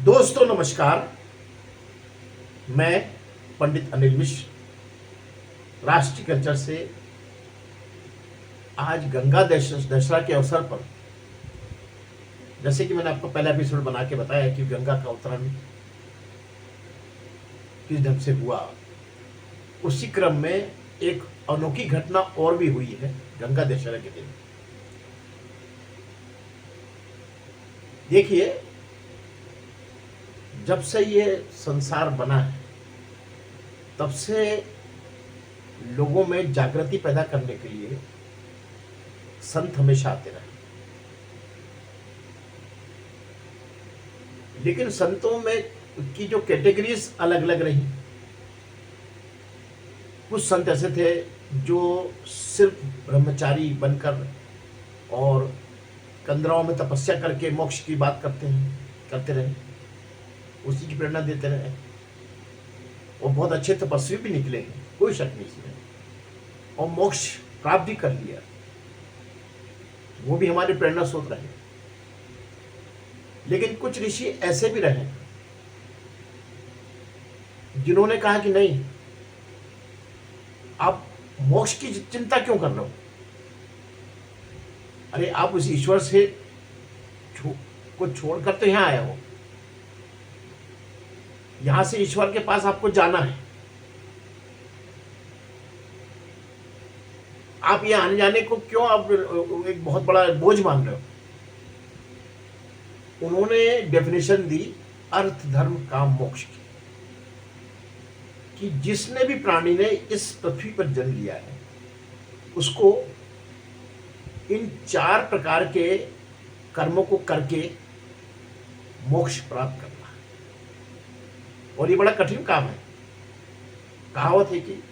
दोस्तों नमस्कार। मैं पंडित अनिल मिश्र राष्ट्रीय कल्चर से आज गंगा दशहरा के अवसर पर, जैसे कि मैंने आपको पहला एपिसोड बना के बताया कि गंगा का अवतरण किस ढंग से हुआ, उसी क्रम में एक अनोखी घटना और भी हुई है गंगा दशहरा के दिन। देखिए, जब से ये संसार बना है तब से लोगों में जागृति पैदा करने के लिए संत हमेशा आते रहे, लेकिन संतों में की जो कैटेगरीज अलग अलग रही। कुछ संत ऐसे थे जो सिर्फ ब्रह्मचारी बनकर और कंदराओं में तपस्या करके मोक्ष की बात करते रहे, उसी की प्रेरणा देते रहे, और बहुत अच्छे तपस्वी भी निकले हैं, कोई शक नहीं इसमें, और मोक्ष प्राप्त भी कर लिया, वो भी हमारी प्रेरणा स्रोत रहे। लेकिन कुछ ऋषि ऐसे भी रहे जिन्होंने कहा कि नहीं, आप मोक्ष की चिंता क्यों कर रहे हो? अरे आप उस ईश्वर से को छोड़कर तो यहां आए हो, यहां से ईश्वर के पास आपको जाना है। आप ये आने जाने को क्यों आप एक बहुत बड़ा बोझ मान रहे हो? उन्होंने डेफिनेशन दी अर्थ धर्म काम मोक्ष की, कि जिसने भी प्राणी ने इस पृथ्वी पर जन्म लिया है उसको इन 4 प्रकार के कर्मों को करके मोक्ष प्राप्त करना है, और ये बड़ा कठिन काम है। कहावत है कि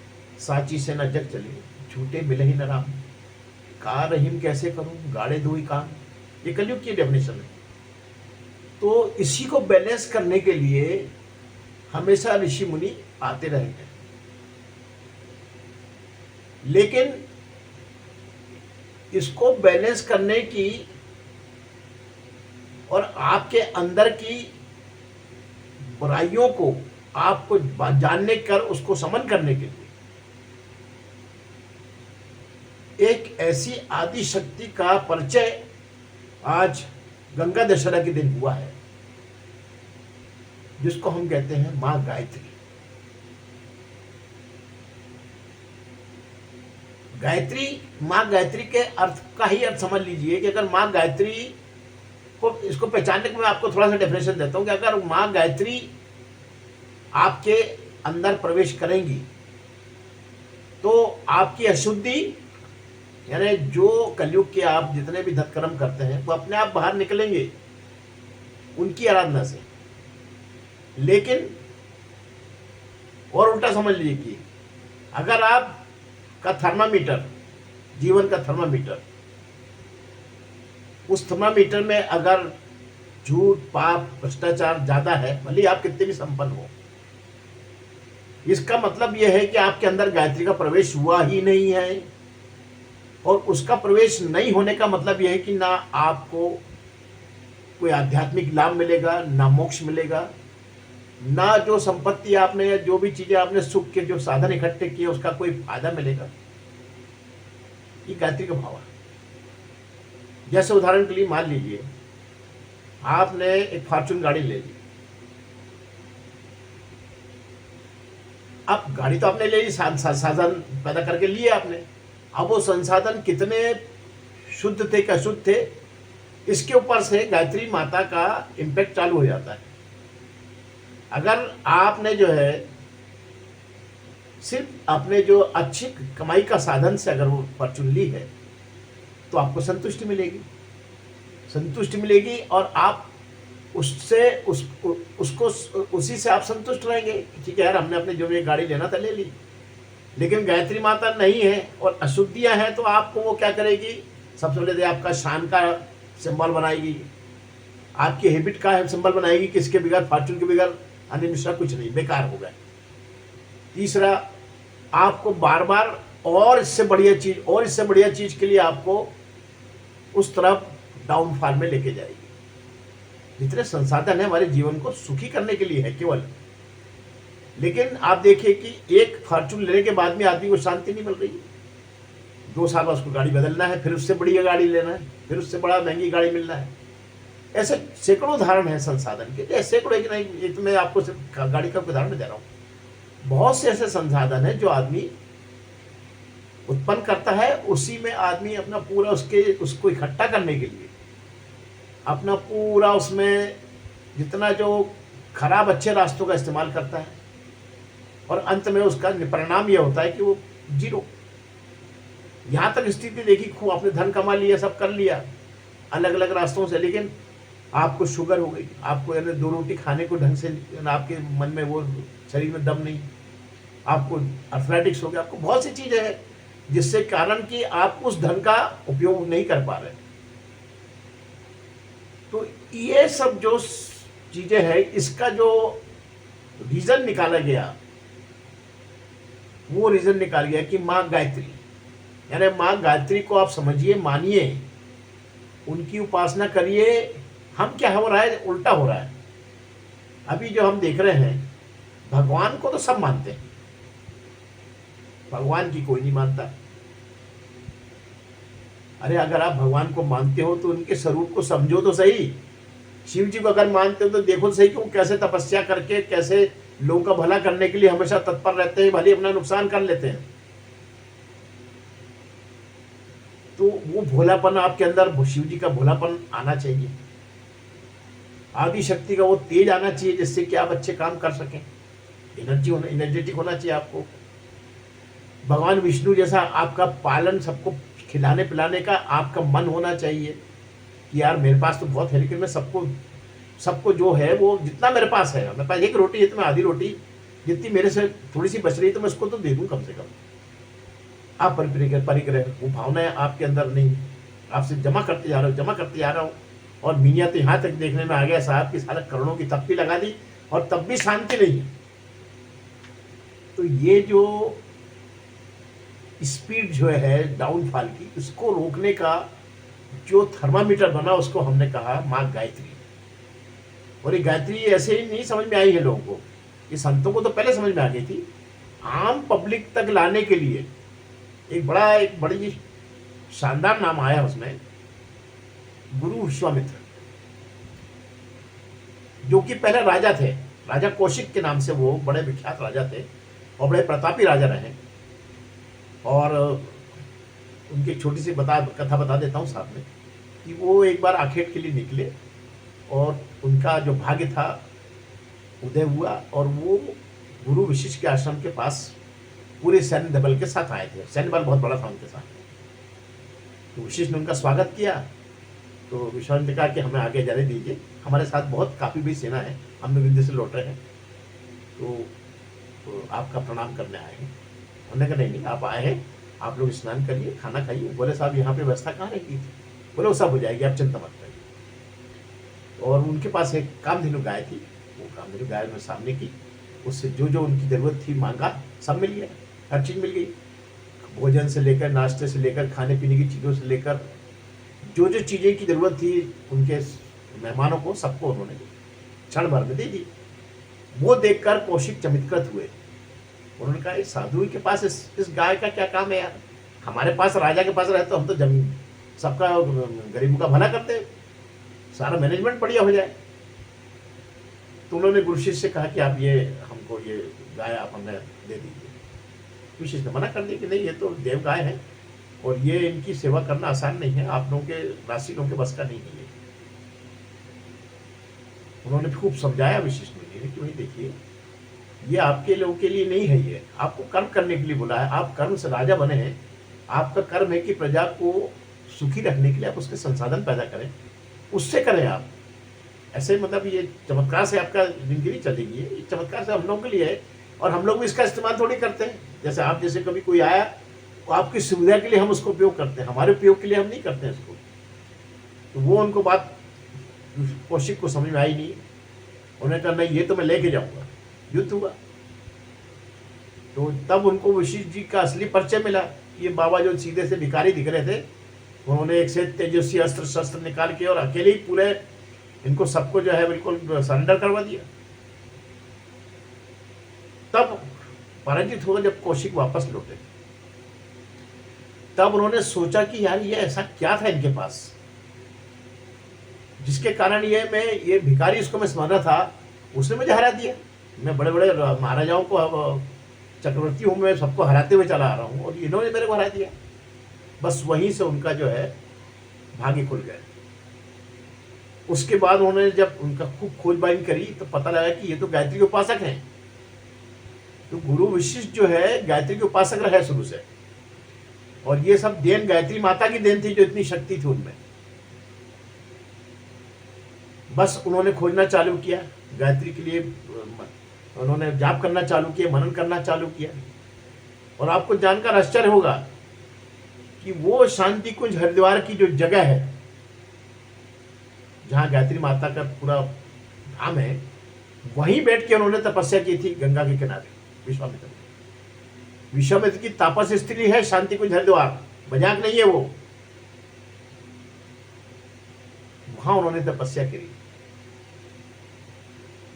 साची से न जग चले, झूठे मिले ही न राम, का रहीम कैसे करूं गाड़े दो ही काम। ये कलयुग की डेफिनेशन है। तो इसी को बैलेंस करने के लिए हमेशा ऋषि मुनि आते रहे हैं, लेकिन इसको बैलेंस करने की और आपके अंदर की बुराइयों को आपको जानने कर उसको समन करने के लिए एक ऐसी आदि शक्ति का परिचय आज गंगा दशहरा के दिन हुआ है, जिसको हम कहते हैं मां गायत्री। गायत्री, मां गायत्री के अर्थ का ही अर्थ समझ लीजिए कि अगर मां गायत्री को, इसको पहचानने को मैं आपको थोड़ा सा डेफिनेशन देता हूं कि अगर मां गायत्री आपके अंदर प्रवेश करेंगी तो आपकी अशुद्धि, यानी जो कलयुग के आप जितने भी धत्कर्म करते हैं वो अपने आप बाहर निकलेंगे उनकी आराधना से। लेकिन और उल्टा समझ लीजिए कि अगर आप का थर्मामीटर, जीवन का थर्मामीटर, उस थर्मामीटर में अगर झूठ पाप भ्रष्टाचार ज्यादा है, भले आप कितने भी संपन्न हो, इसका मतलब यह है कि आपके अंदर गायत्री का प्रवेश हुआ ही नहीं है। और उसका प्रवेश नहीं होने का मतलब यह है कि ना आपको कोई आध्यात्मिक लाभ मिलेगा, ना मोक्ष मिलेगा, ना जो संपत्ति आपने या जो भी चीजें आपने सुख के जो साधन इकट्ठे किए उसका कोई फायदा मिलेगा। ये गायत्री का भाव है। जैसे उदाहरण के लिए मान लीजिए आपने एक फॉर्च्यून गाड़ी ले ली। अब गाड़ी तो आपने ले ली, साधन पैदा करके लिए आपने। अब वो संसाधन कितने शुद्ध थे क्या अशुद्ध थे, इसके ऊपर से गायत्री माता का इम्पैक्ट चालू हो जाता है। अगर आपने जो है सिर्फ अपने जो अच्छी कमाई का साधन से अगर वो फॉर्चून ली है तो आपको संतुष्टि मिलेगी और आप उससे उसको उसी से आप संतुष्ट रहेंगे। ठीक है यार, हमने अपने जो भी गाड़ी लेना था ले ली। लेकिन गायत्री माता नहीं है और अशुद्धियां हैं तो आपको वो क्या करेगी? सबसे पहले आपका शान का सिंबल बनाएगी, आपकी हैबिट का सिंबल बनाएगी, किसके बगैर, फॉर्चून के बगैर अनिल मिश्रा कुछ नहीं, बेकार हो गए। तीसरा, आपको बार बार और इससे बढ़िया चीज के लिए आपको उस तरफ डाउनफॉल में लेके जाएगी। जितने संसाधन है हमारे जीवन को सुखी करने के लिए है केवल। लेकिन आप देखिए कि एक फॉर्चून लेने के बाद में आदमी को शांति नहीं मिल रही है। 2 साल बाद उसको गाड़ी बदलना है, फिर उससे बढ़िया गाड़ी लेना है, फिर उससे बड़ा महंगी गाड़ी मिलना है। ऐसे सैकड़ों उदाहरण है संसाधन के, सैकड़ों, एक नहीं, एक मैं आपको सिर्फ गाड़ी का उदाहरण दे रहा हूँ। बहुत से ऐसे संसाधन है जो आदमी उत्पन्न करता है, उसी में आदमी अपना पूरा उसको इकट्ठा करने के लिए अपना पूरा उसमें जितना जो खराब अच्छे रास्तों का इस्तेमाल करता है, और अंत में उसका परिणाम यह होता है कि वो जीरो। यहाँ तक स्थिति देखी, खूब आपने धन कमा लिया, सब कर लिया अलग अलग रास्तों से, लेकिन आपको शुगर हो गई, आपको यानी 2 रोटी खाने को ढंग से आपके मन में वो शरीर में दम नहीं, आपको अर्थराइटिक्स हो गया, आपको बहुत सी चीज़ें हैं जिससे कारण कि आप उस धन का उपयोग नहीं कर पा रहे। तो ये सब जो चीजें हैं, इसका जो रीजन निकाला गया, वो रीजन निकाल गया कि माँ गायत्री, यानी माँ गायत्री को आप समझिए, मानिए, उनकी उपासना करिए। हम क्या हो रहा है, उल्टा हो रहा है। अभी जो हम देख रहे हैं, भगवान को तो सब मानते हैं, भगवान की कोई नहीं मानता। अरे अगर आप भगवान को मानते हो तो उनके स्वरूप को समझो तो सही। शिव जी को अगर मानते हो तो देखो तो सही कि वो कैसे तपस्या करके, कैसे लोगों का भला करने के लिए हमेशा तत्पर रहते हैं, भले अपना नुकसान कर लेते हैं। तो वो भोलापन आपके अंदर, शिव जी का भोलापन आना चाहिए, आदि शक्ति का वो तेज आना चाहिए, जिससे कि आप अच्छे काम कर सकें। एनर्जेटिक होना चाहिए आपको। भगवान विष्णु जैसा आपका पालन, सबको खिलाने पिलाने का आपका मन होना चाहिए कि यार मेरे पास तो बहुत है, लेकिन मैं सबको जो है वो जितना मेरे पास है, मेरे पास 1 रोटी है तो मैं आधी रोटी जितनी मेरे से थोड़ी सी बच रही है तो मैं उसको तो दे दूं कम से कम। आप परिग्रह, वो भावनाएं आपके अंदर नहीं, आपसे जमा करते जा रहा हूँ। और मियाँ तो यहाँ तक देखने में आ गया साहब कि सारा करोड़ों की तप्पी लगा दी और तब भी शांति नहीं है। तो ये जो स्पीड जो है डाउनफॉल की, उसको रोकने का जो थर्मामीटर बना, उसको हमने कहा माँ गायत्री। और ये गायत्री ऐसे ही नहीं समझ में आई है लोगों को, ये संतों को तो पहले समझ में आ गई थी। आम पब्लिक तक लाने के लिए एक बड़ी शानदार नाम आया उसमें, गुरु विश्वामित्र, जो कि पहले राजा थे, राजा कौशिक के नाम से वो बड़े विख्यात राजा थे और बड़े प्रतापी राजा रहे। और उनकी एक छोटी सी कथा बता देता हूँ साथ में, कि वो एक बार आखेट के लिए निकले और उनका जो भाग्य था उदय हुआ, और वो गुरु वशिष्ठ के आश्रम के पास पूरे सैन्य बल के साथ आए थे। सैन्य बल बहुत बड़ा था उनके साथ। तो वशिष्ठ ने उनका स्वागत किया। तो विश्वामित्र ने कहा कि हमें आगे जाने दीजिए, हमारे साथ बहुत काफ़ी भी सेना है, हम विंध्य से लौट रहे हैं, तो आपका प्रणाम करने आए हैं। हमने कहा नहीं, आप आए हैं, आप लोग स्नान करिए, खाना खाइए। बोले साहब यहाँ पे व्यवस्था कहाँ रहेगी? बोले वो सब हो जाएगी, आप चिंता मत करिए। और उनके पास एक कामधेनु गाय थी, वो कामधेनु गाय में सामने की, उससे जो उनकी ज़रूरत थी मांगा, सब मिल गया, हर चीज़ मिल गई। भोजन से लेकर, नाश्ते से लेकर, खाने पीने की चीज़ों से लेकर, जो चीज़ें की ज़रूरत थी उनके मेहमानों को, सबको उन्होंने क्षण भर में दे दी। वो देखकर कौशिक चमत्कृत हुए। उन्होंने कहा इस साधु के पास इस गाय का क्या काम है यार, हमारे पास, राजा के पास रहे तो हम तो जमीन सबका, गरीबों का भला करते, सारा मैनेजमेंट बढ़िया हो जाए। तो उन्होंने गुरु शिष्य से कहा कि आप ये हमको ये गाय आप हमें दे दीजिए। विशिष्ट ने मना कर दिया कि नहीं, ये तो देव गाय है और ये इनकी सेवा करना आसान नहीं है, आप लोगों के राशि लोगों के बस का नहीं है। उन्होंने खूब समझाया विशिष्ट ने कि भाई देखिए, ये आपके लोगों के लिए नहीं है, ये आपको कर्म करने के लिए बुला है, आप कर्म से राजा बने हैं, आपका कर्म है कि प्रजा को सुखी रखने के लिए आप उसके संसाधन पैदा करें, उससे करें आप। ऐसे मतलब ये चमत्कार से आपका जिंदगी नहीं चलेगी, ये चमत्कार से हम लोगों के लिए है और हम लोग भी इसका इस्तेमाल थोड़ी करते हैं। जैसे आप जैसे कभी कोई आया तो आपकी सुविधा के लिए हम उसको उपयोग करते हैं, हमारे उपयोग के लिए हम नहीं करते हैं इसको। तो वो उनको बात कौशिक को समझ में आई नहीं। उन्होंने कहा नहीं, ये तो मैं लेके जाऊंगा। युद्ध हुआ तो तब उनको वशिष्ठ जी का असली परिचय मिला। ये बाबा जो सीधे से भिखारी दिख रहे थे, उन्होंने एक से तेजस्वी अस्त्र शस्त्र निकाल के और अकेले ही पूरे इनको सबको जो है बिल्कुल सरेंडर करवा दिया। तब पराजित होकर जब कौशिक वापस लौटे, तब उन्होंने सोचा कि यार ये ऐसा क्या था इनके पास जिसके कारण ये भिखारी इसको मैं समझ रहा था, उसने मुझे हरा दिया। मैं बड़े बड़े महाराजाओं को अब चक्रवर्ती हूँ, मैं सबको हराते हुए चला आ रहा हूँ और इन्होंने मेरे को हरा दिया। बस वहीं से उनका जो है भाग्य खुल गया। उसके बाद उन्होंने जब उनका खूब खोजबीन करी तो पता लगा कि ये तो गायत्री के उपासक हैं। तो गुरु वशिष्ठ जो है गायत्री के उपासक रहे शुरू से, और ये सब देन गायत्री माता की देन थी जो इतनी शक्ति थी उनमें। बस उन्होंने खोजना चालू किया गायत्री के लिए, उन्होंने जाप करना चालू किया, मनन करना चालू किया। और आपको जानकर आश्चर्य होगा कि वो शांति कुंज हरिद्वार की जो जगह है जहां गायत्री माता का पूरा धाम है, वहीं बैठ के उन्होंने तपस्या की थी गंगा के किनारे। विश्वामित्र की तापस स्त्री है शांति कुंज हरिद्वार, मजाक नहीं है वो। वहां उन्होंने तपस्या करी।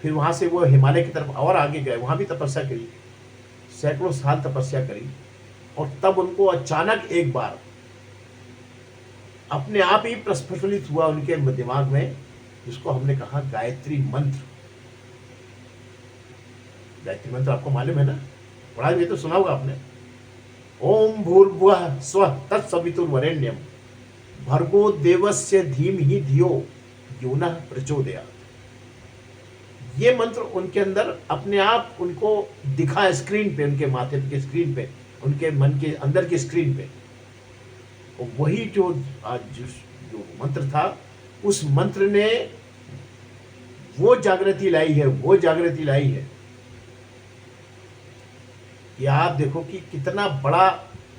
फिर वहां से वो हिमालय की तरफ और आगे गए, वहां भी तपस्या करी, सैकड़ों साल तपस्या करी। और तब उनको अचानक एक बार अपने आप ही प्रस्फुटित हुआ उनके दिमाग में, जिसको हमने कहा गायत्री मंत्र। गायत्री मंत्र आपको मालूम है ना, पढ़ा ये तो सुना होगा आपने। ओम भूर्भुवः स्वः तत्सवितुर्वरेण्यम भर्गो देवस्य धीमहि धियो यो नः प्रचोदयात्। ये मंत्र उनके अंदर अपने आप उनको दिखा स्क्रीन पे, उनके माथे के स्क्रीन पे, उनके मन के अंदर की स्क्रीन पे। और वही जो आज जो मंत्र था, उस मंत्र ने वो जागृति लाई है, वो जागृति लाई है कि आप देखो कि कितना बड़ा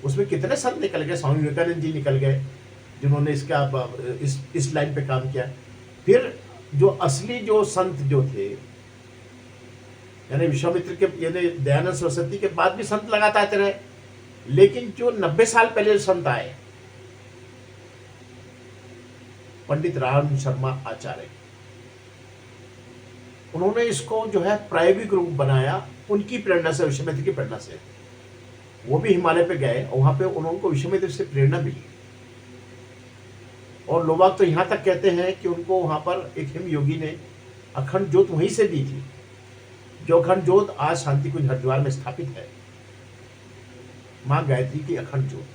उसमें कितने संत निकल गए। स्वामी विवेकानंद जी निकल गए जिन्होंने इसका इस लाइन पे काम किया। फिर जो असली जो संत जो थे, यानी विश्वामित्र के, यानी दयानंद सरस्वती के बाद भी संत लगातार आते रहे, लेकिन जो 90 साल पहले संत आए, पंडित राम शर्मा आचार्य, उन्होंने इसको जो है प्रायोगिक रूप बनाया उनकी प्रेरणा से, विश्वामित्र की प्रेरणा से। वो भी हिमालय पे गए और वहां पे उनको विश्वामित्र से प्रेरणा मिली। और लोग तो यहां तक कहते हैं कि उनको वहां पर एक हिम योगी ने अखंड ज्योत वहीं से दी थी, जो अखंड ज्योत आज शांति कुंज हरिद्वार में स्थापित है, मां गायत्री की अखंड ज्योत।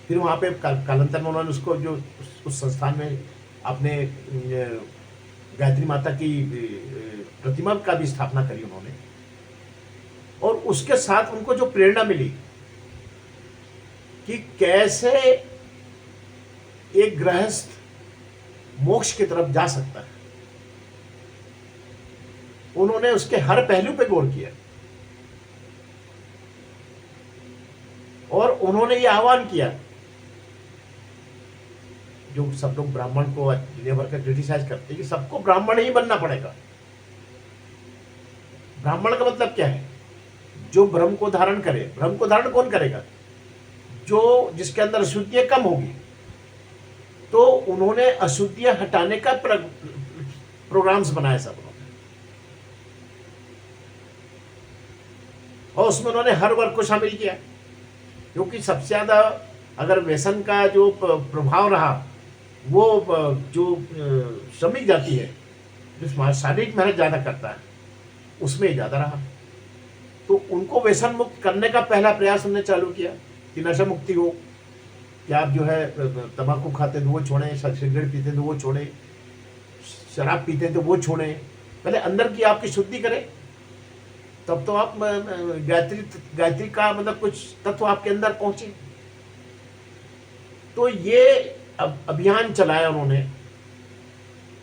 फिर वहां पे कालांतर में उन्होंने उसको जो उस संस्थान में अपने गायत्री माता की प्रतिमा का भी स्थापना करी उन्होंने। और उसके साथ उनको जो प्रेरणा मिली कि कैसे एक गृहस्थ मोक्ष की तरफ जा सकता है, उन्होंने उसके हर पहलू पे गौर किया। और उन्होंने ये आह्वान किया, जो सब लोग ब्राह्मण को दुनिया भर का क्रिटिसाइज करते हैं कि सबको ब्राह्मण ही बनना पड़ेगा। ब्राह्मण का मतलब क्या है? जो ब्रह्म को धारण करे। ब्रह्म को धारण कौन करेगा? जो जिसके अंदर अशुद्धियां कम होगी। तो उन्होंने अशुद्धियां हटाने का प्रोग्राम्स बनाए सब लोग, और उसमें उन्होंने हर वर्ग को शामिल किया। क्योंकि सबसे ज्यादा अगर व्यसन का जो प्रभाव रहा, वो जो श्रमिक जाति है, जो शारीरिक मेहनत ज्यादा करता है, उसमें ज्यादा रहा। तो उनको व्यसन मुक्त करने का पहला प्रयास उन्होंने चालू किया कि नशा मुक्ति हो, कि आप जो है तंबाकू खाते तो वो छोड़ें, सिगरेट पीते तो वो छोड़ें, शराब पीते तो वो छोड़ें। पहले अंदर की आपकी शुद्धि करें, तब तो आप गायत्री का मतलब कुछ तत्व आपके अंदर पहुंचे। तो ये अभियान चलाया उन्होंने।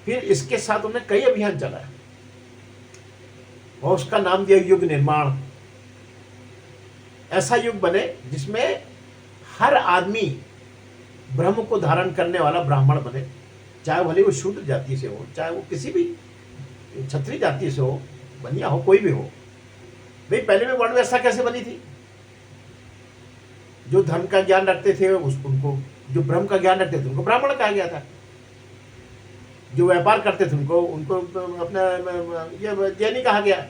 फिर इसके साथ उन्होंने कई अभियान चलाया और उसका नाम दिया युग निर्माण। ऐसा युग बने जिसमें हर आदमी ब्रह्म को धारण करने वाला ब्राह्मण बने, चाहे भले वो शूद्र जाति से हो, चाहे वो किसी भी क्षत्रिय जाति से हो, बनिया हो, कोई भी हो। भाई पहले में वर्ण व्यवस्था कैसे बनी थी? जो धर्म का ज्ञान रखते थे उनको, जो ब्रह्म का ज्ञान रखते थे उनको ब्राह्मण कहा गया था। जो व्यापार करते थे उनको उनको अपना ये जैन ही कहा गया।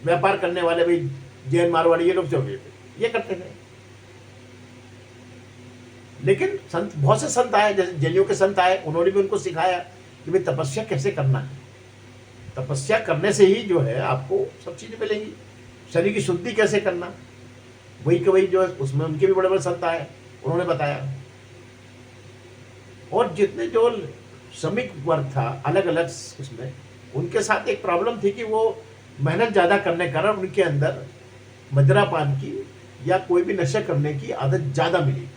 व्यापार करने वाले भाई जैन मारवाड़ी ये लोग जो ये करते थे। लेकिन संत, बहुत से संत आए, जैसे जैनियों के संत आए, उन्होंने भी उनको सिखाया कि भाई तपस्या कैसे करना है। तपस्या करने से ही जो है आपको सब चीजें मिलेंगी। शरीर की शुद्धि कैसे करना, वही के वही जो है उसमें उनके भी बड़े बड़े संत आए, उन्होंने बताया। और जितने जो श्रमिक वर्ग था अलग अलग उसमें, उनके साथ एक प्रॉब्लम थी कि वो मेहनत ज्यादा करने के कारण उनके अंदर मदिरापान की या कोई भी नशा करने की आदत ज्यादा मिली।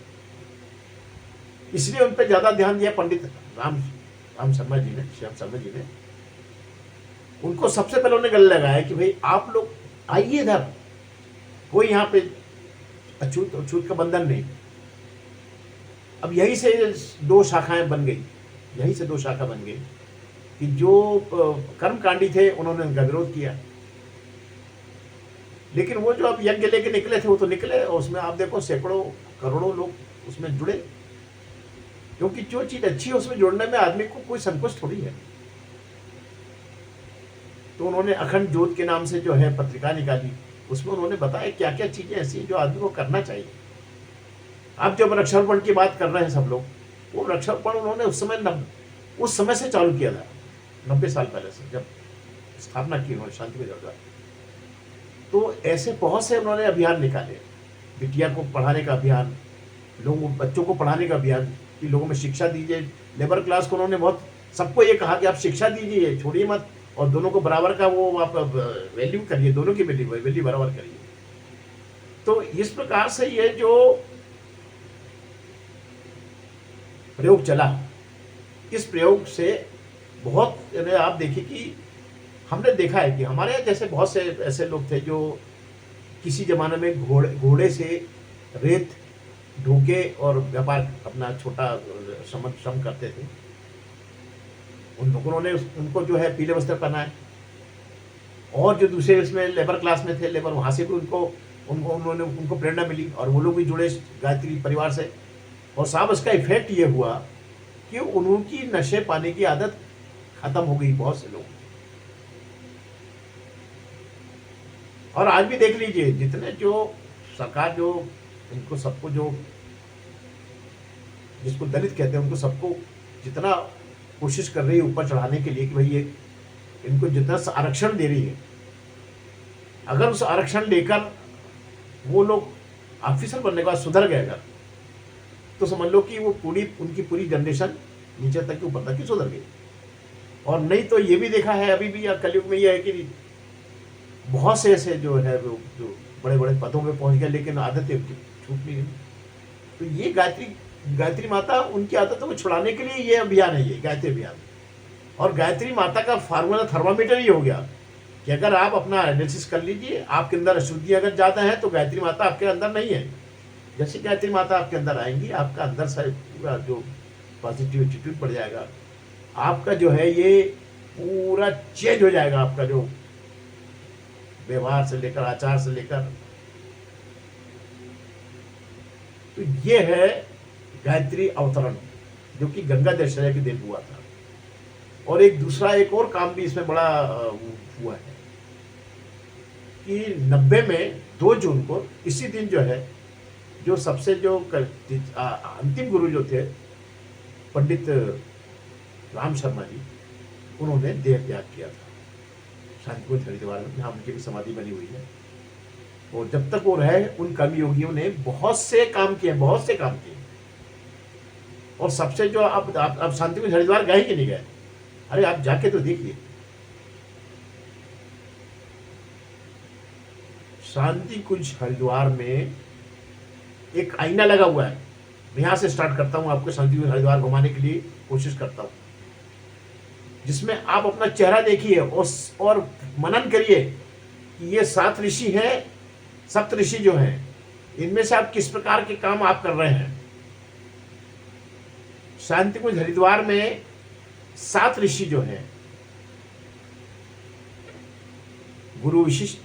इसलिए उन पर ज्यादा ध्यान दिया पंडित राम शर्मा जी ने, श्याम शर्मा जी ने। उनको सबसे पहले उन्हें गले लगाया कि भाई आप लोग आइए इधर, कोई यहाँ पे अछूत अछूत का बंधन नहीं। अब यहीं से दो शाखाएं बन गई, यहीं से दो शाखा बन गई कि जो कर्मकांडी थे उन्होंने उनका विरोध किया। लेकिन वो जो अब यज्ञ लेके निकले थे वो तो निकले, और उसमें आप देखो सैकड़ों करोड़ों लोग उसमें जुड़े, क्योंकि जो चीज अच्छी है उसमें जुड़ने में आदमी को कोई संकोच थोड़ी है। तो उन्होंने अखंड ज्योत के नाम से जो है पत्रिका निकाली, उसमें उन्होंने बताया क्या क्या चीजें ऐसी हैं जो आदमी को करना चाहिए। आप जब वृक्षारोपण की बात कर रहे हैं सब लोग, वो वृक्षारोपण उन्होंने उस समय से चालू किया था, 90 साल पहले से, जब स्थापना की उन्होंने शांति में जगह। तो ऐसे बहुत से उन्होंने अभियान निकाले, बिटिया को पढ़ाने का अभियान, लोगों बच्चों को पढ़ाने का अभियान, कि लोगों में शिक्षा दीजिए। लेबर क्लास को उन्होंने बहुत सबको ये कहा कि आप शिक्षा दीजिए, छोड़िए मत, और दोनों को बराबर का वो आप वैल्यू करिए, दोनों की वैल्यू बराबर करिए। तो इस प्रकार से ये जो प्रयोग चला, इस प्रयोग से बहुत आप देखिए कि हमने देखा है कि हमारे यहाँ जैसे बहुत से ऐसे लोग थे जो किसी जमाने में घोड़े से रेत ढोके और व्यापार अपना छोटा श्रम करते थे। उन लोगों ने उनको जो है पीले वस्त्र पहनाए, और जो दूसरे इसमें लेबर क्लास में थे, लेबर, वहां से भी उनको प्रेरणा मिली, और वो लोग भी जुड़े गायत्री परिवार से। और साहब इसका इफेक्ट ये हुआ कि उनकी नशे पाने की आदत खत्म हो गई बहुत से लोग। और आज भी देख लीजिए, जितने जो सरकार जो इनको सबको जो जिसको दलित कहते हैं उनको सबको जितना कोशिश कर रही है ऊपर चढ़ाने के लिए कि भाई ये इनको जितना आरक्षण दे रही है, अगर उस आरक्षण लेकर वो लोग ऑफिसर बनने के बाद सुधर गए अगर, तो समझ लो कि वो उनकी पूरी जनरेशन नीचे तक की ऊपर तक की सुधर गई। और नहीं तो ये भी देखा है अभी भी कलयुग में ये है कि बहुत से ऐसे जो है वो जो बड़े बड़े पदों पे पहुंच गए, लेकिन आदतें छूट नहीं गई। तो ये गायत्री माता उनकी आदतों को छुड़ाने के लिए ये अभियान है, ये गायत्री अभियान। और गायत्री माता का फार्मूला थर्मामीटर ही हो गया कि अगर आप अपना एनालिसिस कर लीजिए, आपके अंदर अशुद्धि अगर ज्यादा है तो गायत्री माता आपके अंदर नहीं है। जैसे गायत्री माता आपके अंदर आएंगी, आपका अंदर से पूरा जो पॉजिटिव एटीट्यूड बढ़ जाएगा, आपका जो है ये पूरा चेंज हो जाएगा, आपका जो व्यवहार से लेकर आचार से लेकर। तो ये है गायत्री अवतरण, जो कि गंगा दशहरा के दिन हुआ था। और एक दूसरा एक और काम भी इसमें बड़ा हुआ है कि 90 में 2 जून को इसी दिन जो है जो सबसे जो अंतिम गुरु जो थे पंडित राम शर्मा जी, उन्होंने देह त्याग किया था शांतिकुंज हरिद्वार में, जहाँ उनकी समाधि बनी हुई है। और जब तक वो रहे उन कर्मयोगियों ने बहुत से काम किए, बहुत से काम किए। और सबसे जो आप शांतिकुंज हरिद्वार गए कि नहीं गए? अरे आप जाके तो देखिए, शांतिकुंज हरिद्वार में एक आईना लगा हुआ है। मैं यहां से स्टार्ट करता हूं, आपको शांतिकुंज हरिद्वार घुमाने के लिए कोशिश करता हूं, जिसमें आप अपना चेहरा देखिए और मनन करिए कि ये 7 ऋषि हैं, 7 ऋषि जो हैं, इनमें से आप किस प्रकार के काम आप कर रहे हैं। शांतिकुंज हरिद्वार में 7 ऋषि जो हैं, गुरु विशिष्ट,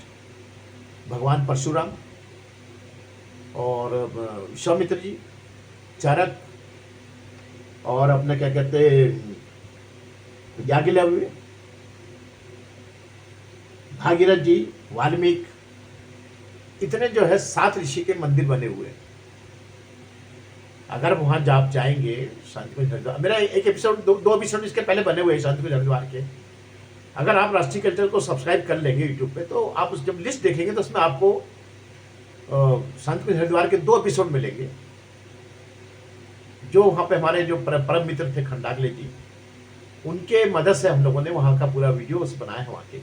भगवान परशुराम और विश्वामित्र जी, चारक, और अपने क्या कहते याज्ञवल्क्य, भागीरथ जी, वाल्मीकि, इतने जो है 7 ऋषि के मंदिर बने हुए हैं। अगर वहां आप जाएंगे शांति कुंज हरिद्वार, मेरा एक एपिसोड दो एपिसोड इसके पहले बने हुए हैं शांति कुंज हरिद्वार के। अगर आप राष्ट्रीय कल्चर को सब्सक्राइब कर लेंगे यूट्यूब पे, तो आप उस जब लिस्ट देखेंगे तो उसमें आपको शांति कुंज हरिद्वार के 2 एपिसोड मिलेंगे, जो वहाँ पे हमारे जो परम मित्र थे खंडागले जी, उनके मदद से हम लोगों ने वहाँ का पूरा वीडियो बनाया है वहाँ के,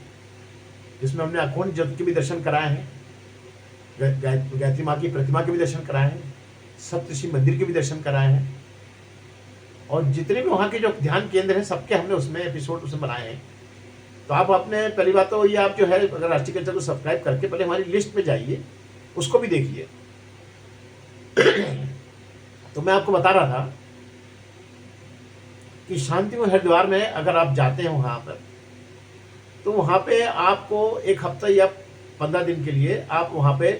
जिसमें हमने अखंड ज्योति के भी दर्शन कराए हैं, गायत्री माँ की प्रतिमा के भी दर्शन कराए हैं, सप्तऋषि मंदिर के भी दर्शन कराए हैं, और जितने भी वहाँ के जो ध्यान केंद्र हैं सबके हमने उसमें एपिसोड उसमें बनाए हैं। तो आप अपने पहली बात तो ये, आप जो है अगर राष्ट्रीय कल्चर को सब्सक्राइब करके पहले हमारी लिस्ट में जाइए, उसको भी देखिए। तो मैं आपको बता रहा था कि शांति कुंज हरिद्वार में अगर आप जाते हैं वहाँ पर, तो वहाँ पे आपको 1 हफ्ता या 15 दिन के लिए आप वहाँ पे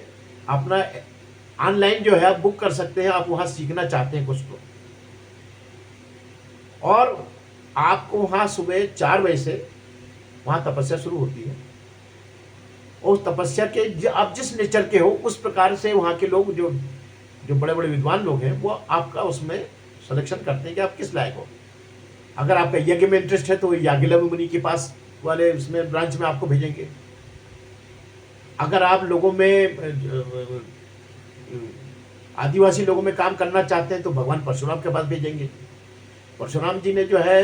अपना ऑनलाइन जो है आप बुक कर सकते हैं। आप वहाँ सीखना चाहते हैं कुछ तो, और आपको वहाँ सुबह 4 बजे से वहाँ तपस्या शुरू होती है। उस तपस्या के आप जिस नेचर के हो उस प्रकार से वहाँ के लोग जो बड़े बड़े विद्वान लोग हैं वो आपका उसमें सिलेक्शन करते हैं कि आप किस लायक हो। अगर आपका यज्ञ में इंटरेस्ट है तो याज्ञवल्क्य मुनि के पास वाले उसमें ब्रांच में आपको भेजेंगे। अगर आप लोगों में आदिवासी लोगों में काम करना चाहते हैं तो भगवान परशुराम के पास भेजेंगे। परशुराम जी ने जो है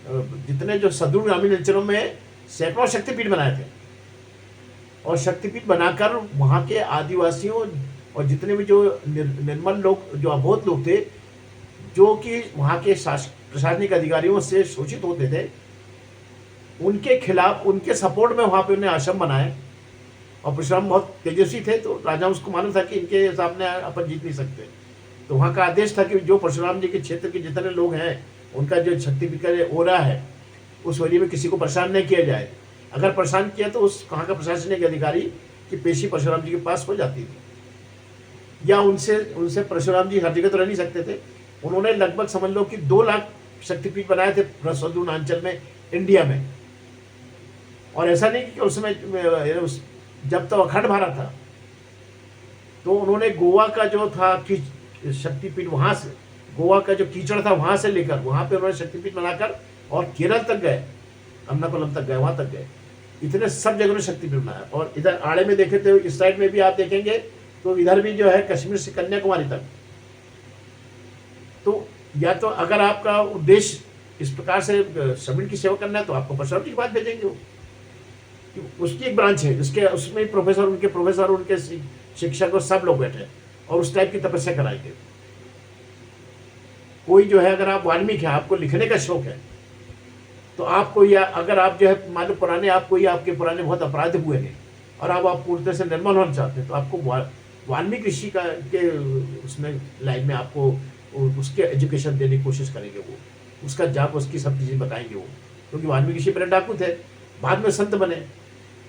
जितने जो सुदूर ग्रामीण अंचलों में सैकड़ों शक्तिपीठ बनाए थे, और शक्तिपीठ बनाकर वहाँ के आदिवासियों और जितने भी जो निर्मल लोग, जो अबोध लोग थे, जो कि वहाँ के प्रशासनिक अधिकारियों से शोषित होते थे, उनके खिलाफ, उनके सपोर्ट में वहाँ पे उन्हें आश्रम बनाए। और परशुराम बहुत तेजस्वी थे, तो राजा उसको मालूम था कि इनके सामने अपन जीत नहीं सकते। तो वहाँ का आदेश था कि जो परशुराम जी के क्षेत्र के जितने लोग हैं, उनका जो शक्तिपीठ का जो ओरा है, उस ओरी में किसी को परेशान नहीं किया जाए। अगर परेशान किया तो उस वहाँ का प्रशासनिक अधिकारी की पेशी परशुराम जी के पास हो जाती थी, या उनसे परशुराम जी हर जगह तो रह नहीं सकते थे। उन्होंने लगभग समझ लो कि 2 लाख शक्तिपीठ बनाए थे सुदूर अंचल में, इंडिया में। और ऐसा नहीं कि उसमें जब तो अखंड भारत था, तो उन्होंने गोवा का जो था कि शक्तिपीठ, वहाँ से गोवा का जो कीचड़ था वहाँ से लेकर वहाँ पे उन्होंने शक्तिपीठ बनाकर और केरल तक गए, अर्नाकुलम तक गए, वहाँ तक गए। इतने सब जगह में शक्तिपीठ बनाया। और इधर आड़े में देखे तो इस साइड में भी आप देखेंगे तो इधर भी जो है कश्मीर से कन्याकुमारी तक। तो या तो अगर आपका उद्देश्य इस प्रकार से श्रमण की सेवा करना है तो आपको परशुराम जी के पास भेजेंगे। वो उसकी एक ब्रांच है जिसके उसमें प्रोफेसर, उनके शिक्षक और सब लोग बैठे और उस टाइप की तपस्या कराएंगे। कोई जो है, अगर आप वाल्मीकि हैं, आपको लिखने का शौक है, तो आपको, या अगर आप जो है मान लो पुराने, आपके पुराने बहुत अपराध हुए हैं और आप पूरी तरह से निर्मल होना चाहते हैं, तो आपको वाल्मीकि ऋषि के उसमें लाइन में आपको उसके एजुकेशन देने की कोशिश करेंगे। वो उसका जाप, उसकी सब चीज़ें बताएंगे वो, क्योंकि वाल्मीकि ऋषि पहले डाकू थे, बाद में संत बने।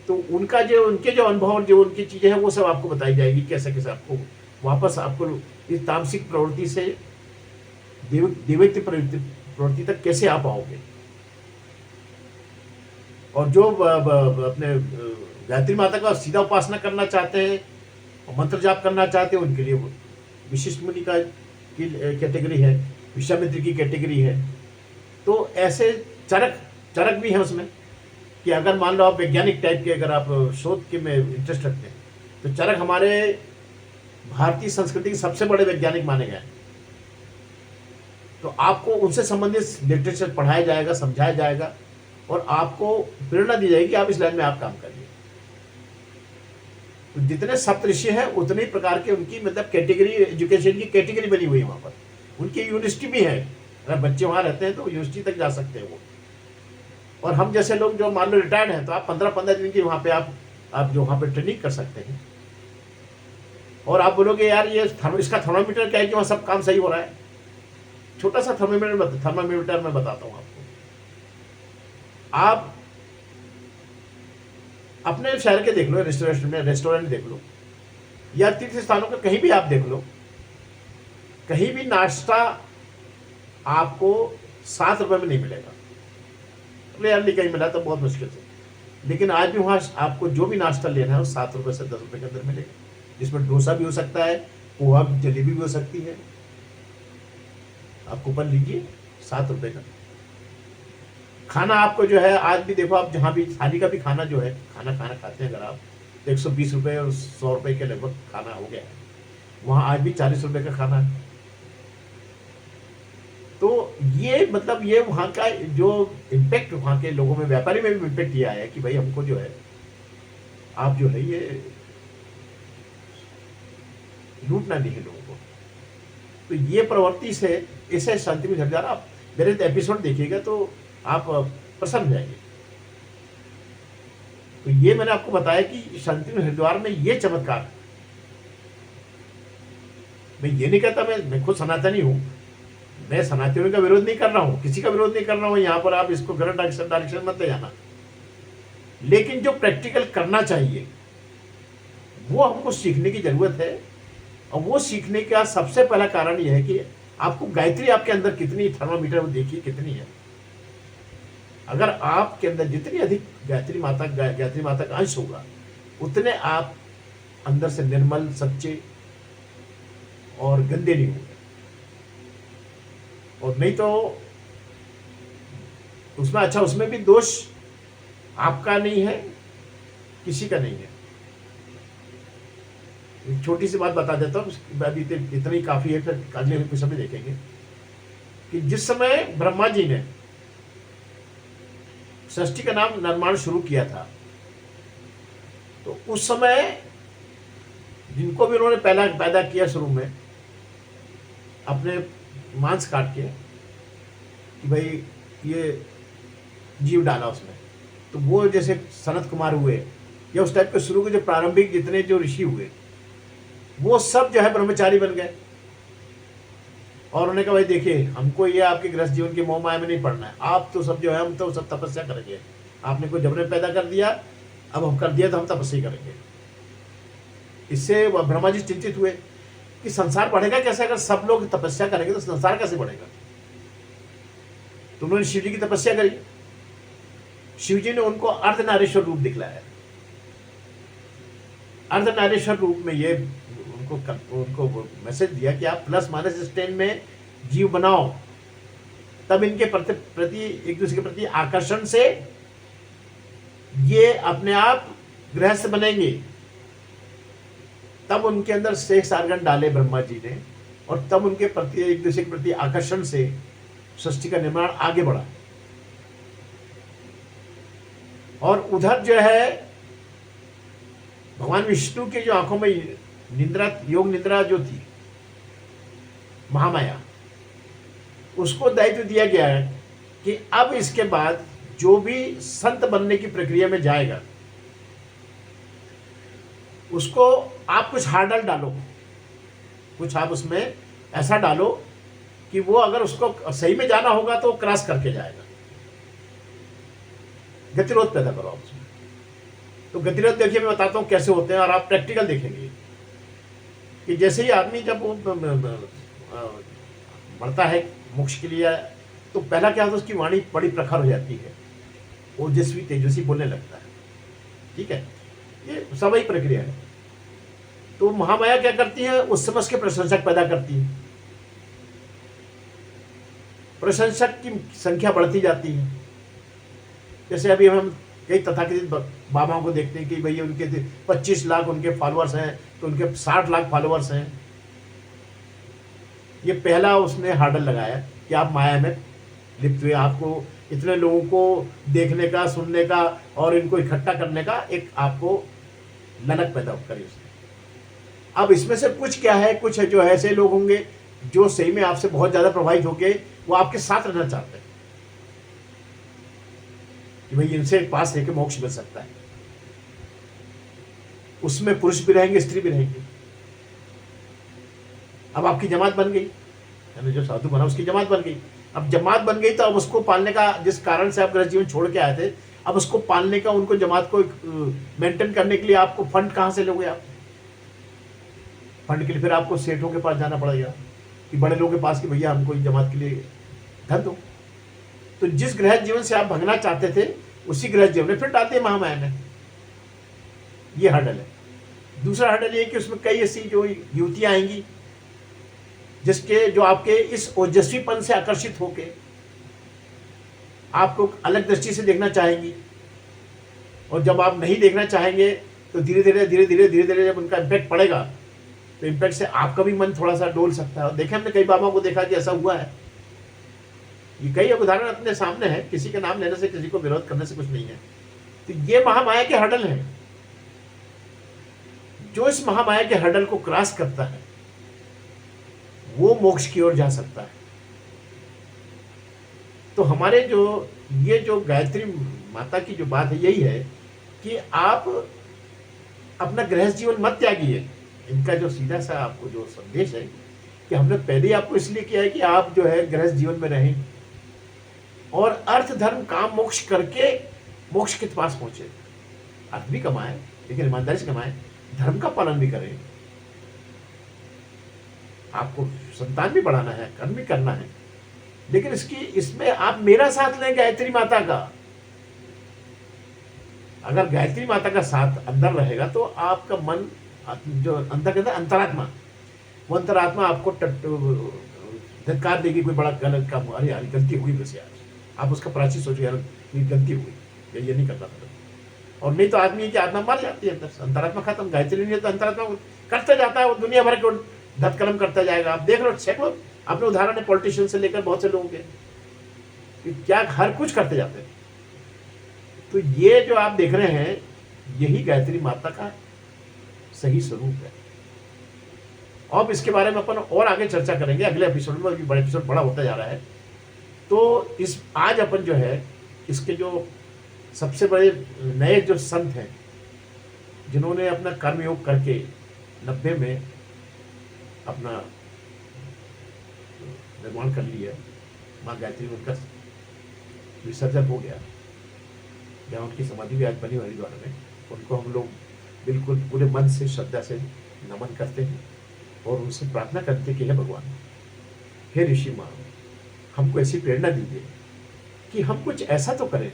तो उनके जो अनुभव और जो उनकी चीज़ें हैं वो सब आपको बताई जाएगी, कैसे कैसे आपको वापस आपको इस तामसिक प्रवृत्ति से दैविक प्रवृत्ति तक कैसे आप आओगे। और जो अपने गायत्री माता का सीधा उपासना करना चाहते हैं और मंत्र जाप करना चाहते हैं, उनके लिए विशिष्ट मुनि का की कैटेगरी है, विश्वामित्र की कैटेगरी है। तो ऐसे चरक भी हैं उसमें, कि अगर मान लो आप वैज्ञानिक टाइप के, अगर आप शोध के में इंटरेस्ट रखते हैं, तो चरक हमारे भारतीय संस्कृति के सबसे बड़े वैज्ञानिक माने गए। तो आपको उनसे संबंधित लिटरेचर पढ़ाया जाएगा, समझाया जाएगा, और आपको प्रेरणा दी जाएगी आप इस लाइन में आप काम करिए। तो जितने सप्तऋषि हैं उतने ही प्रकार के उनकी मतलब कैटेगरी, एजुकेशन की कैटेगरी बनी हुई है वहाँ पर। उनकी यूनिवर्सिटी भी है, अगर बच्चे वहाँ रहते हैं तो यूनिवर्सिटी तक जा सकते हैं वो। और हम जैसे लोग जो मान लो रिटायर्ड हैं, तो आप 15-15 दिन की वहाँ पे आप जो वहाँ पे ट्रेनिंग कर सकते हैं। और आप बोलोगे यार ये इसका थर्मामीटर क्या है कि वहाँ सब काम सही हो रहा है। छोटा सा थर्मामीटर मैं बताता हूँ आपको। आप अपने शहर के देख लो, रेस्टोरेंट देख लो, या तीर्थ स्थानों का कहीं भी आप देख लो, कहीं भी नाश्ता आपको 7 रुपए में नहीं मिलेगा। रेयरली कहीं मिला तो बहुत मुश्किल से। लेकिन आज भी वहाँ आपको जो भी नाश्ता लेना है वो 7 रुपये से 10 रुपये के अंदर मिलेगा, जिसमें डोसा भी हो सकता है, पोहा जलेबी भी हो सकती है। आप कूपन लीजिए 7 रुपये का खाना। आपको जो है आज भी देखो, आप जहाँ भी थाली का भी खाना जो है खाना खाते हैं अगर आप, तो 120 रुपये और 100 रुपये के लगभग खाना हो गया है। वहाँ आज भी 40 रुपये का खाना है। तो ये मतलब ये वहाँ का जो इम्पैक्ट वहाँ के लोगों में, व्यापारी में भी इम्पैक्ट ये आया है कि भाई हमको जो है आप जो है ये लूटना नहीं है लोगों को। तो ये प्रवृत्ति से ऐसे शांति में झगड़ा, आप मेरे एपिसोड देखिएगा तो आप प्रसन्न हो जाएंगे। तो ये मैंने आपको बताया कि शांति हरिद्वार में ये चमत्कार है। मैं ये नहीं कहता, मैं खुद सनातनी हूं, मैं सनातनियों का विरोध नहीं कर रहा हूं, किसी का विरोध नहीं कर रहा हूं। यहां पर आप इसको गलत डायरेक्शन मत ले जाना। लेकिन जो प्रैक्टिकल करना चाहिए वो हमको सीखने की जरूरत है। और वो सीखने का सबसे पहला कारण यह है कि आपको गायत्री आपके अंदर कितनी, थर्मामीटर वो देखिए कितनी है। अगर आपके अंदर जितनी अधिक गायत्री माता का अंश होगा, उतने आप अंदर से निर्मल, सच्चे और गंदे नहीं होंगे। और नहीं तो उसमें अच्छा, उसमें भी दोष आपका नहीं है, किसी का नहीं है। एक छोटी सी बात बता देता हूँ, अभी इतना ही काफी है, फिर अगले एपिसोड में देखेंगे कि जिस समय ब्रह्मा जी ने सृष्टि का नाम निर्माण शुरू किया था, तो उस समय जिनको भी उन्होंने पैदा किया शुरू में अपने मांस काट के कि भाई ये जीव डाला उसमें, तो वो जैसे सनत कुमार हुए या उस टाइप के शुरू के जो प्रारंभिक जितने जो ऋषि हुए, वो सब जो है ब्रह्मचारी बन गए। और उन्होंने कहा भाई देखिए, हमको ये आपके गृहस्थ जीवन के मोह माया में नहीं पड़ना है, आप तो सब जो है हम तो सब तपस्या करेंगे। आपने कोई जबरन पैदा कर दिया, अब हम कर दिया तो हम तपस्या करेंगे। इससे ब्रह्मा जी चिंतित हुए कि संसार बढ़ेगा कैसे, अगर सब लोग तपस्या करेंगे तो संसार कैसे बढ़ेगा। तो उन्होंने शिव जी की तपस्या करी। शिव जी ने उनको अर्धनारीश्वर रूप दिखलाया। अर्धनारीश्वर रूप में ये उनको मैसेज दिया कि आप प्लस माइनस स्टेन में जीव बनाओ, तब इनके प्रति एक दूसरे के प्रति आकर्षण से ये अपने आप गृहस्थ बनेंगे। तब उनके अंदर सेक्स आर्गन डाले ब्रह्मा जी ने, और तब उनके प्रति एक दूसरे के प्रति आकर्षण से सृष्टि का निर्माण आगे बढ़ा। और उधर जो है भगवान विष्णु के जो आंखों में निद्रा, योग निद्रा जो थी, महामाया, उसको दायित्व दिया गया है कि अब इसके बाद जो भी संत बनने की प्रक्रिया में जाएगा, उसको आप कुछ हार्डल डालो, कुछ आप उसमें ऐसा डालो कि वो अगर उसको सही में जाना होगा तो क्रॉस करके जाएगा। गतिरोध पैदा करो आप उसमें। तो गतिरोध देखिए, मैं बताता हूँ कैसे होते हैं, और आप प्रैक्टिकल देखेंगे कि जैसे ही आदमी जब वो बढ़ता है मोक्ष के लिए, तो पहला क्या होता है, उसकी वाणी बड़ी प्रखर हो जाती है, ओजस्वी तेजस्वी बोलने लगता है। ठीक है, ये सब ही प्रक्रिया है। तो महामाया क्या करती है, उस समझ के प्रशंसक पैदा करती है। प्रशंसक की संख्या बढ़ती जाती है। जैसे अभी हम कई तथाकथित बाबाओं को देखते हैं कि भैया उनके 25 लाख उनके फॉलोअर्स हैं, तो उनके 60 लाख फॉलोअर्स हैं। ये पहला उसने हार्डल लगाया कि आप माया में लिप्त हुए, आपको इतने लोगों को देखने का, सुनने का और इनको इकट्ठा करने का एक आपको ललक पैदा करी उसने। अब इसमें से कुछ क्या है, कुछ है जो ऐसे लोग होंगे जो सही में आपसे बहुत ज्यादा प्रभावित होके वो आपके साथ रहना चाहते हैं कि भाई इनसे पास रह के मोक्ष मिल सकता है। उसमें पुरुष भी रहेंगे, स्त्री भी रहेंगे। अब आपकी जमात बन गई, यानी जो साधु बना उसकी जमात बन गई। अब जमात बन गई तो अब उसको पालने का, जिस कारण से आप गृह जीवन छोड़ के आए थे, अब उसको पालने का, उनको जमात को मेंटेन करने के लिए आपको फंड कहां से लोगे आप? फंड के लिए फिर आपको सेठों के पास जाना पड़ेगा कि बड़े लोगों के पास कि भैया हमको जमात के लिए धन दो। तो जिस गृह जीवन से आप भगना चाहते थे उसी गृह जीवन में फिर डालते महामाया ने। ये हर्डल है। दूसरा हर्डल ये कि उसमें कई ऐसी जो युवतियां आएंगी जिसके जो आपके इस ओजस्वीपन से आकर्षित होके आपको अलग दृष्टि से देखना चाहेंगी, और जब आप नहीं देखना चाहेंगे तो धीरे धीरे जब उनका इम्पैक्ट पड़ेगा तो इम्पैक्ट से आपका भी मन थोड़ा सा डोल सकता है। और देखें हमने कई बाबा को देखा कि ऐसा हुआ है। ये कई उदाहरण अपने सामने है, किसी का नाम लेने से किसी को विरोध करने से कुछ नहीं है। तो ये महामाया के हर्डल है। जो इस महामाया के हर्डल को क्रॉस करता है वो मोक्ष की ओर जा सकता है। तो हमारे ये जो गायत्री माता की जो बात है यही है कि आप अपना गृहस्थ जीवन मत त्यागिए। इनका जो सीधा सा आपको जो संदेश है कि हमने पहले आपको इसलिए किया है कि आप जो है गृहस्थ जीवन में रहें और अर्थ धर्म काम मोक्ष करके मोक्ष के पास पहुंचे। अर्थ भी कमाए लेकिन ईमानदारी से कमाए, धर्म का पालन भी करें, आपको संतान भी बढ़ाना है, कर्म भी करना है, लेकिन इसमें आप मेरा साथ लें गायत्री माता का। अगर गायत्री माता का साथ अंदर रहेगा तो आपका मन जो अंदर के अंदर अंतरात्मा, वो अंतरात्मा आपको धक्कार देगी कोई बड़ा गलत काम, अरे यार गलती हुई बस यार, आप उसका प्राची सोचो यार ये गलती हुई, ये नहीं करना था। और नहीं तो आदमी की आत्मा मर जाती है अंदर से, अंतरात्मा खत्म। गायत्री नहीं तो अंतरात्मा करता जाता है, वो दुनिया भर के धतकलम करता जाएगा। आप देख लो, सैकड़ों अपने उदाहरण है पॉलिटिशियन से लेकर बहुत से लोगों के, क्या हर कुछ करते जाते हैं। तो ये जो आप देख रहे हैं यही गायत्री माता का सही स्वरूप है। अब इसके बारे में अपन और आगे चर्चा करेंगे अगले एपिसोड में, अभी बड़ा एपिसोड बड़ा होता जा रहा है। तो आज अपन जो है इसके जो सबसे बड़े नए जो संत हैं जिन्होंने अपना कर्मयोग करके 90 में अपना निर्माण कर लिया, माँ गायत्री में उनका विसर्जन हो गया, जहाँ उनकी समाधि भी आज बनी हुई हरिद्वार में। उनको हम लोग बिल्कुल पूरे मन से श्रद्धा से नमन करते हैं और उनसे प्रार्थना करते हैं कि हे भगवान, हे ऋषि माँ, हमको ऐसी प्रेरणा दीजिए कि हम कुछ ऐसा तो करें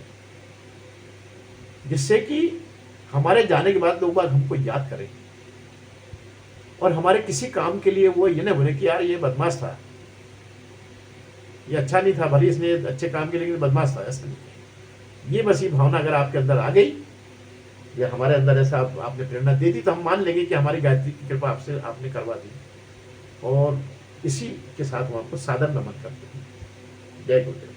जिससे कि हमारे जाने के बाद लोग हमको याद करें और हमारे किसी काम के लिए वो ये ना बने कि यार ये बदमाश था, ये अच्छा नहीं था, भले इसने अच्छे काम के लिए बदमाश था, ऐसा नहीं। ये बस ये भावना अगर आपके अंदर आ गई या हमारे अंदर ऐसा आपने प्रेरणा दे दी तो हम मान लेंगे कि हमारी गायत्री की कृपा आपने करवा दी। और इसी के साथ हम आपको सादर नमन करते हैं। जय गुरुदेव।